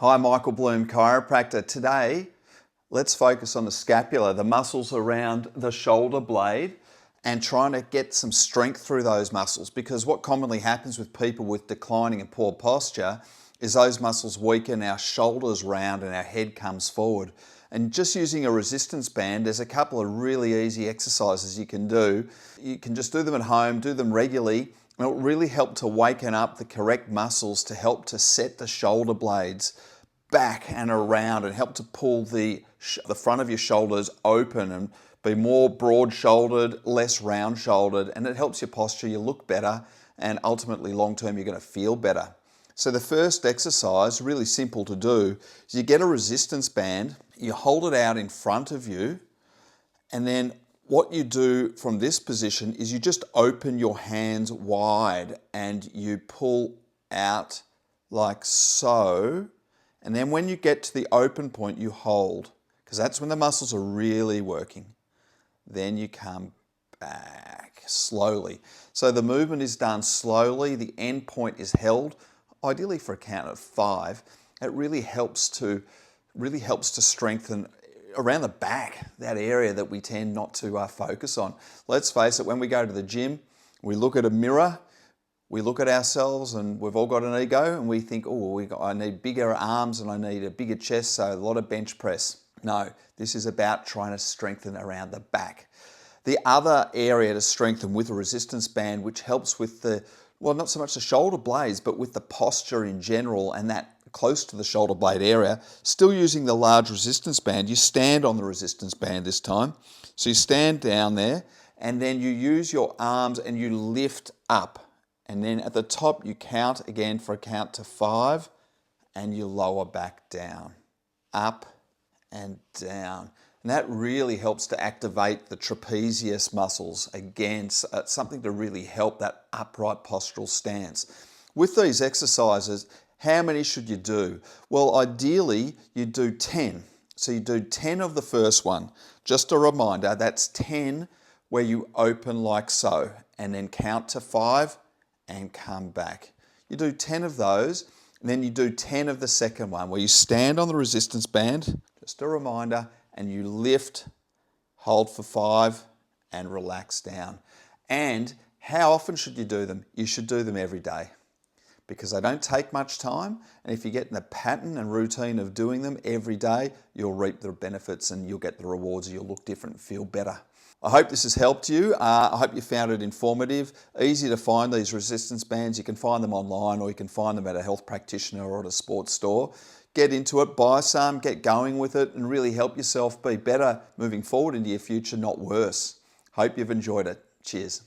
Hi, Michael Bloom, chiropractor. Today, let's focus on the scapula, the muscles around the shoulder blade, and trying to get some strength through those muscles, because what commonly happens with people with declining and poor posture is those muscles weaken, our shoulders round and our head comes forward. And just using a resistance band, there's a couple of really easy exercises you can do. You can just do them at home, do them regularly, and it will really help to waken up the correct muscles to help to set the shoulder blades back and around and help to pull the front of your shoulders open and be more broad-shouldered, less round-shouldered, and it helps your posture, you look better, and ultimately long-term you're going to feel better. So the first exercise, really simple to do, is you get a resistance band, you hold it out in front of you, and then what you do from this position is you just open your hands wide and you pull out like so. And then when you get to the open point, you hold, because that's when the muscles are really working. Then you come back slowly. So the movement is done slowly, the end point is held, ideally for a count of 5. It really helps to strengthen around the back, that area that we tend not to focus on. Let's face it, when we go to the gym, we look at a mirror, we look at ourselves, and we've all got an ego, and we think, oh, I need bigger arms and I need a bigger chest, so a lot of bench press. No, this is about trying to strengthen around the back. The other area to strengthen with a resistance band, which helps with not so much the shoulder blades, but with the posture in general and that close to the shoulder blade area, still using the large resistance band, you stand on the resistance band this time. So you stand down there, and then you use your arms and you lift up. And then at the top, you count again for a count to 5, and you lower back down, up and down. And that really helps to activate the trapezius muscles. Again, something to really help that upright postural stance. With these exercises, how many should you do? Well, ideally, you do 10. So you do 10 of the first one. Just a reminder, that's 10 where you open like so, and then count to 5, and come back. You do 10 of those, and then you do 10 of the second one where you stand on the resistance band, just a reminder, and you lift, hold for 5, and relax down. And how often should you do them? You should do them every day, because they don't take much time, and if you get in the pattern and routine of doing them every day, you'll reap the benefits and you'll get the rewards, you'll look different and feel better. I hope this has helped you. I hope you found it informative. Easy to find these resistance bands. You can find them online, or you can find them at a health practitioner or at a sports store. Get into it, buy some, get going with it, and really help yourself be better moving forward into your future, not worse. Hope you've enjoyed it. Cheers.